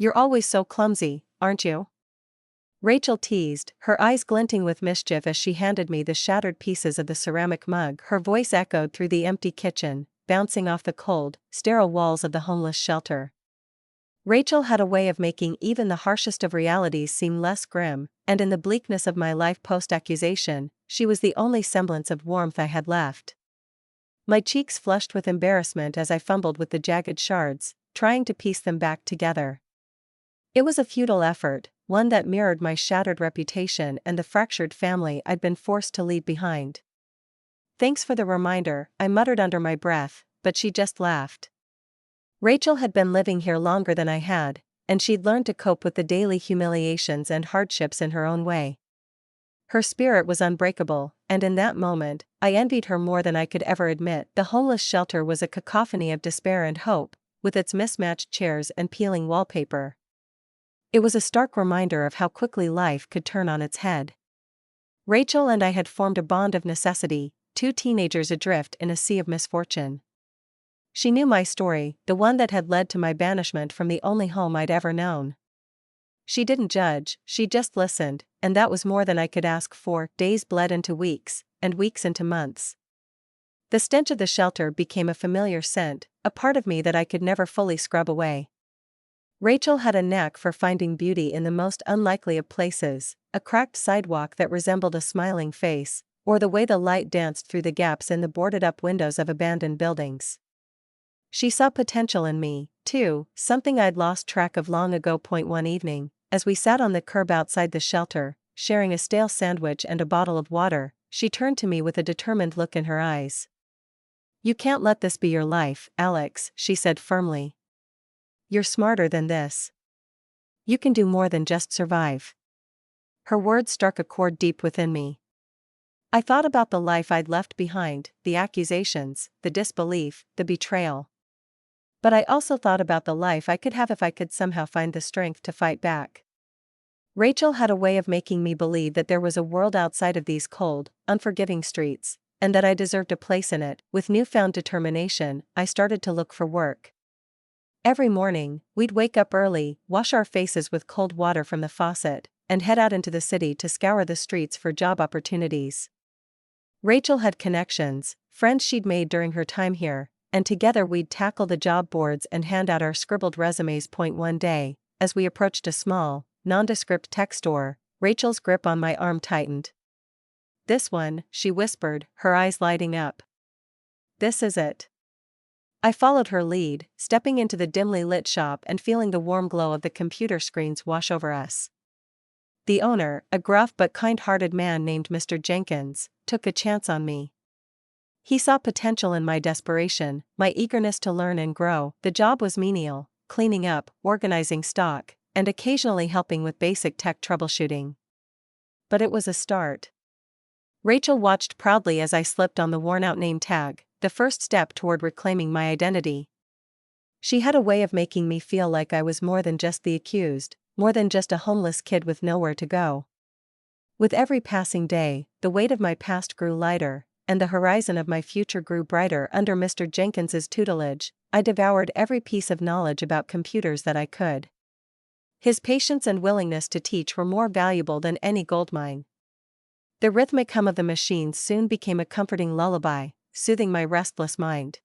You're always so clumsy, aren't you? Rachel teased, her eyes glinting with mischief as she handed me the shattered pieces of the ceramic mug. Her voice echoed through the empty kitchen, bouncing off the cold, sterile walls of the homeless shelter. Rachel had a way of making even the harshest of realities seem less grim, and in the bleakness of my life post-accusation, she was the only semblance of warmth I had left. My cheeks flushed with embarrassment as I fumbled with the jagged shards, trying to piece them back together. It was a futile effort, one that mirrored my shattered reputation and the fractured family I'd been forced to leave behind. Thanks for the reminder, I muttered under my breath, but she just laughed. Rachel had been living here longer than I had, and she'd learned to cope with the daily humiliations and hardships in her own way. Her spirit was unbreakable, and in that moment, I envied her more than I could ever admit. The homeless shelter was a cacophony of despair and hope, with its mismatched chairs and peeling wallpaper. It was a stark reminder of how quickly life could turn on its head. Rachel and I had formed a bond of necessity, two teenagers adrift in a sea of misfortune. She knew my story, the one that had led to my banishment from the only home I'd ever known. She didn't judge, she just listened, and that was more than I could ask for. Days bled into weeks, and weeks into months. The stench of the shelter became a familiar scent, a part of me that I could never fully scrub away. Rachel had a knack for finding beauty in the most unlikely of places, a cracked sidewalk that resembled a smiling face, or the way the light danced through the gaps in the boarded-up windows of abandoned buildings. She saw potential in me, too, something I'd lost track of long ago. One evening, as we sat on the curb outside the shelter, sharing a stale sandwich and a bottle of water, she turned to me with a determined look in her eyes. "You can't let this be your life, Alex," she said firmly. "You're smarter than this. You can do more than just survive." Her words struck a chord deep within me. I thought about the life I'd left behind, the accusations, the disbelief, the betrayal. But I also thought about the life I could have if I could somehow find the strength to fight back. Rachel had a way of making me believe that there was a world outside of these cold, unforgiving streets, and that I deserved a place in it. With newfound determination, I started to look for work. Every morning, we'd wake up early, wash our faces with cold water from the faucet, and head out into the city to scour the streets for job opportunities. Rachel had connections, friends she'd made during her time here, and together we'd tackle the job boards and hand out our scribbled resumes. One day, as we approached a small, nondescript tech store, Rachel's grip on my arm tightened. "This one," she whispered, her eyes lighting up. "This is it." I followed her lead, stepping into the dimly lit shop and feeling the warm glow of the computer screens wash over us. The owner, a gruff but kind-hearted man named Mr. Jenkins, took a chance on me. He saw potential in my desperation, my eagerness to learn and grow. The job was menial, cleaning up, organizing stock, and occasionally helping with basic tech troubleshooting. But it was a start. Rachel watched proudly as I slipped on the worn-out name tag, the first step toward reclaiming my identity. She had a way of making me feel like I was more than just the accused, more than just a homeless kid with nowhere to go. With every passing day, the weight of my past grew lighter, and the horizon of my future grew brighter under Mr. Jenkins's tutelage. I devoured every piece of knowledge about computers that I could. His patience and willingness to teach were more valuable than any goldmine. The rhythmic hum of the machines soon became a comforting lullaby, soothing my restless mind.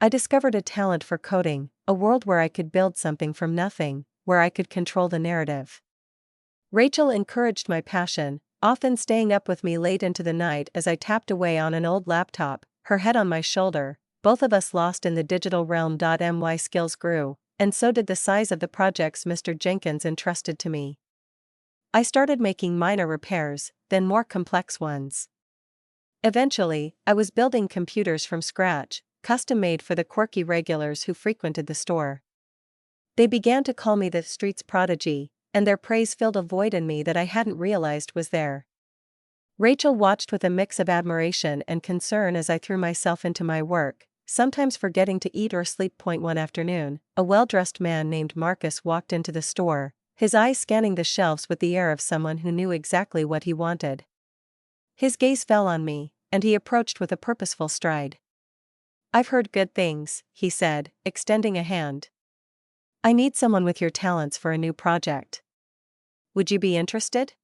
I discovered a talent for coding, a world where I could build something from nothing, where I could control the narrative. Rachel encouraged my passion, often staying up with me late into the night as I tapped away on an old laptop, her head on my shoulder, both of us lost in the digital realm. My skills grew, and so did the size of the projects Mr. Jenkins entrusted to me. I started making minor repairs, then more complex ones. Eventually, I was building computers from scratch, custom-made for the quirky regulars who frequented the store. They began to call me the street's prodigy, and their praise filled a void in me that I hadn't realized was there. Rachel watched with a mix of admiration and concern as I threw myself into my work, sometimes forgetting to eat or sleep. One afternoon, a well-dressed man named Marcus walked into the store, his eyes scanning the shelves with the air of someone who knew exactly what he wanted. His gaze fell on me, and he approached with a purposeful stride. "I've heard good things," he said, extending a hand. I need someone with your talents for a new project. Would you be interested?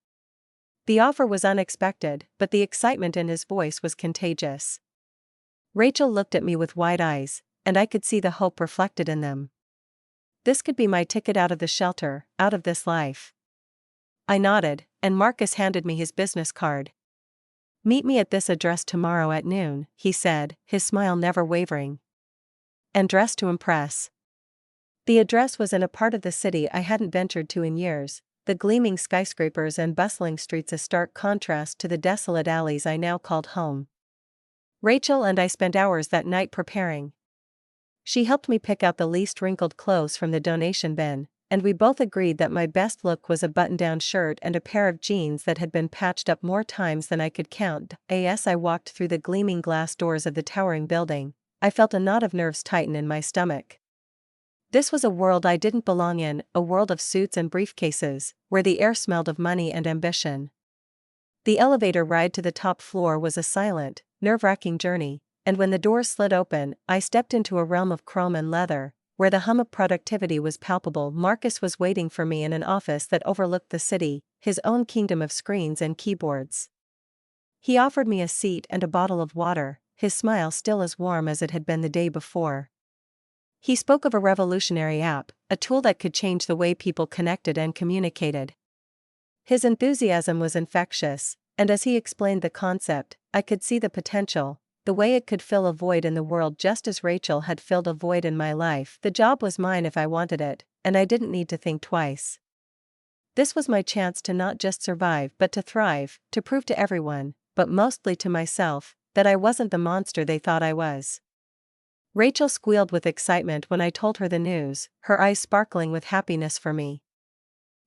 The offer was unexpected, but the excitement in his voice was contagious. Rachel looked at me with wide eyes, and I could see the hope reflected in them. This could be my ticket out of the shelter, out of this life. I nodded, and Marcus handed me his business card. "Meet me at this address tomorrow at noon," he said, his smile never wavering. "And dress to impress." The address was in a part of the city I hadn't ventured to in years, the gleaming skyscrapers and bustling streets a stark contrast to the desolate alleys I now called home. Rachel and I spent hours that night preparing. She helped me pick out the least wrinkled clothes from the donation bin, and we both agreed that my best look was a button-down shirt and a pair of jeans that had been patched up more times than I could count. As I walked through the gleaming glass doors of the towering building, I felt a knot of nerves tighten in my stomach. This was a world I didn't belong in, a world of suits and briefcases, where the air smelled of money and ambition. The elevator ride to the top floor was a silent, nerve-wracking journey, and when the doors slid open, I stepped into a realm of chrome and leather, where the hum of productivity was palpable. Marcus was waiting for me in an office that overlooked the city, his own kingdom of screens and keyboards. He offered me a seat and a bottle of water, his smile still as warm as it had been the day before. He spoke of a revolutionary app, a tool that could change the way people connected and communicated. His enthusiasm was infectious, and as he explained the concept, I could see the potential, the way it could fill a void in the world just as Rachel had filled a void in my life. The job was mine if I wanted it, and I didn't need to think twice. This was my chance to not just survive but to thrive, to prove to everyone, but mostly to myself, that I wasn't the monster they thought I was. Rachel squealed with excitement when I told her the news, her eyes sparkling with happiness for me.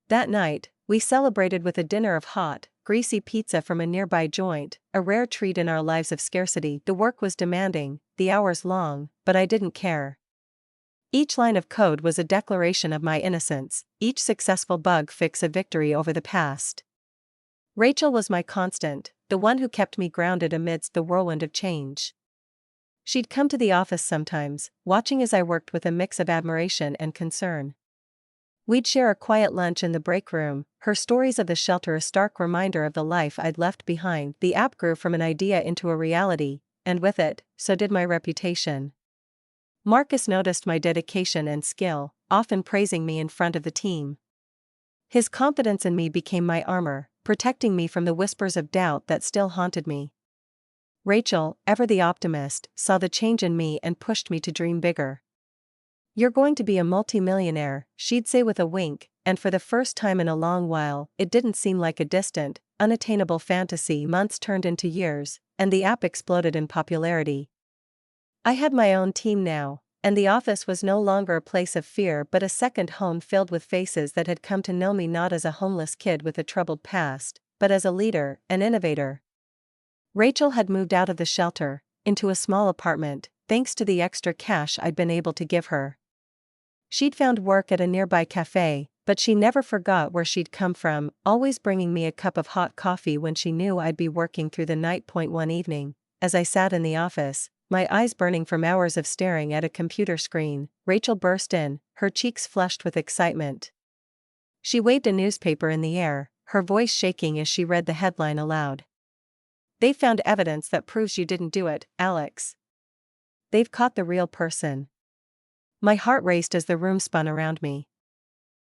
That night, we celebrated with a dinner of hot, greasy pizza from a nearby joint, a rare treat in our lives of scarcity. The work was demanding, the hours long, but I didn't care. Each line of code was a declaration of my innocence, each successful bug fix a victory over the past. Rachel was my constant, the one who kept me grounded amidst the whirlwind of change. She'd come to the office sometimes, watching as I worked with a mix of admiration and concern. We'd share a quiet lunch in the break room, her stories of the shelter a stark reminder of the life I'd left behind. The app grew from an idea into a reality, and with it, so did my reputation. Marcus noticed my dedication and skill, often praising me in front of the team. His confidence in me became my armor, protecting me from the whispers of doubt that still haunted me. Rachel, ever the optimist, saw the change in me and pushed me to dream bigger. "You're going to be a multimillionaire," she'd say with a wink, and for the first time in a long while, it didn't seem like a distant, unattainable fantasy. Months turned into years, and the app exploded in popularity. I had my own team now, and the office was no longer a place of fear but a second home filled with faces that had come to know me not as a homeless kid with a troubled past, but as a leader, an innovator. Rachel had moved out of the shelter, into a small apartment, thanks to the extra cash I'd been able to give her. She'd found work at a nearby cafe, but she never forgot where she'd come from, always bringing me a cup of hot coffee when she knew I'd be working through the night. One evening, as I sat in the office, my eyes burning from hours of staring at a computer screen, Rachel burst in, her cheeks flushed with excitement. She waved a newspaper in the air, her voice shaking as she read the headline aloud. "They found evidence that proves you didn't do it, Alex. They've caught the real person." My heart raced as the room spun around me.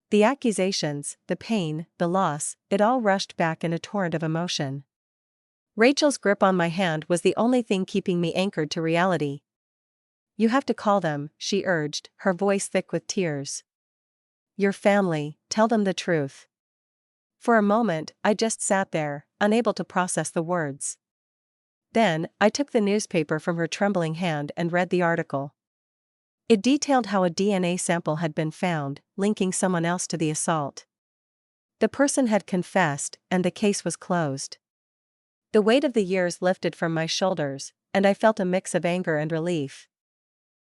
The accusations, the pain, the loss, it all rushed back in a torrent of emotion. Rachel's grip on my hand was the only thing keeping me anchored to reality. "You have to call them," she urged, her voice thick with tears. "Your family, tell them the truth." For a moment, I just sat there, unable to process the words. Then, I took the newspaper from her trembling hand and read the article. It detailed how a DNA sample had been found, linking someone else to the assault. The person had confessed, and the case was closed. The weight of the years lifted from my shoulders, and I felt a mix of anger and relief.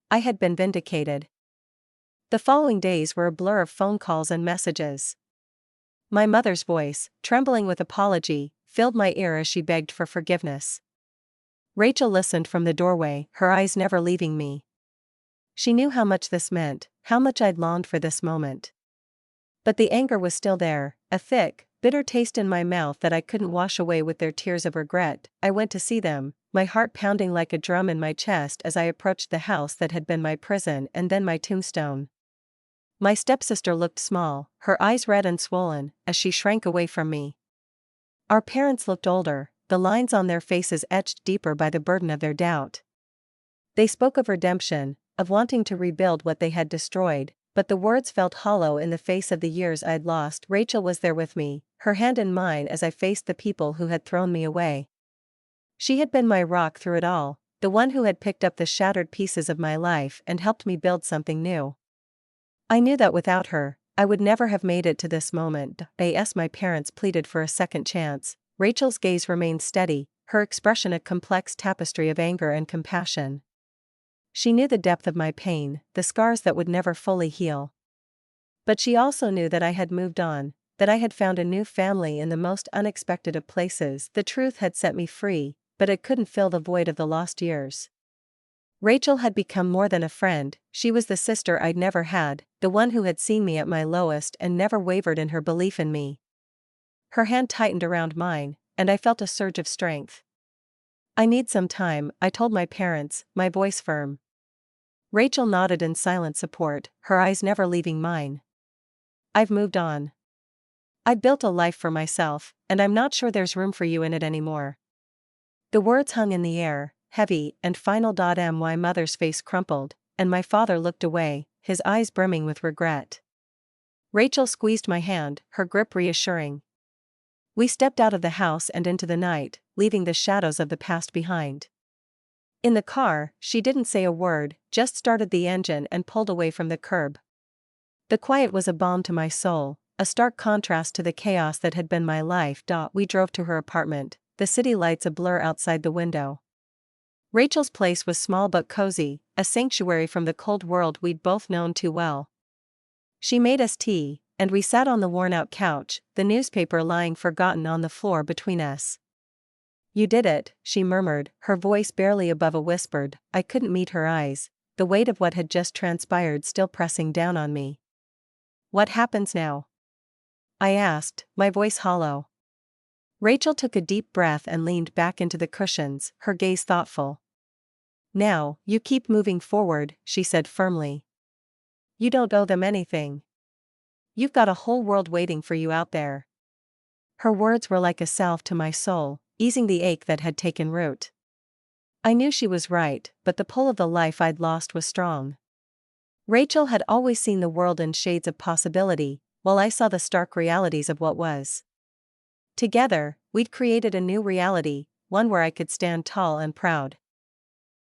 I had been vindicated. The following days were a blur of phone calls and messages. My mother's voice, trembling with apology, filled my ear as she begged for forgiveness. Rachel listened from the doorway, her eyes never leaving me. She knew how much this meant, how much I'd longed for this moment. But the anger was still there, a thick, bitter taste in my mouth that I couldn't wash away with their tears of regret. I went to see them, my heart pounding like a drum in my chest as I approached the house that had been my prison and then my tombstone. My stepsister looked small, her eyes red and swollen, as she shrank away from me. Our parents looked older, the lines on their faces etched deeper by the burden of their doubt. They spoke of redemption, of wanting to rebuild what they had destroyed, but the words felt hollow in the face of the years I'd lost. Rachel was there with me, her hand in mine as I faced the people who had thrown me away. She had been my rock through it all, the one who had picked up the shattered pieces of my life and helped me build something new. I knew that without her, I would never have made it to this moment. As my parents pleaded for a second chance, Rachel's gaze remained steady, her expression a complex tapestry of anger and compassion. She knew the depth of my pain, the scars that would never fully heal. But she also knew that I had moved on, that I had found a new family in the most unexpected of places. The truth had set me free, but it couldn't fill the void of the lost years. Rachel had become more than a friend, she was the sister I'd never had, the one who had seen me at my lowest and never wavered in her belief in me. Her hand tightened around mine, and I felt a surge of strength. I need some time, I told my parents, my voice firm. Rachel nodded in silent support, her eyes never leaving mine. I've moved on. I've built a life for myself, and I'm not sure there's room for you in it anymore. The words hung in the air, heavy and final. My mother's face crumpled, and my father looked away, his eyes brimming with regret. Rachel squeezed my hand, her grip reassuring. We stepped out of the house and into the night, leaving the shadows of the past behind. In the car, she didn't say a word, just started the engine and pulled away from the curb. The quiet was a balm to my soul, a stark contrast to the chaos that had been my life. We drove to her apartment, the city lights a blur outside the window. Rachel's place was small but cozy, a sanctuary from the cold world we'd both known too well. She made us tea, and we sat on the worn-out couch, the newspaper lying forgotten on the floor between us. You did it, she murmured, her voice barely above a whisper. I couldn't meet her eyes, the weight of what had just transpired still pressing down on me. What happens now? I asked, my voice hollow. Rachel took a deep breath and leaned back into the cushions, her gaze thoughtful. Now, you keep moving forward, she said firmly. You don't owe them anything. You've got a whole world waiting for you out there. Her words were like a salve to my soul, easing the ache that had taken root. I knew she was right, but the pull of the life I'd lost was strong. Rachel had always seen the world in shades of possibility, while I saw the stark realities of what was. Together, we'd created a new reality, one where I could stand tall and proud.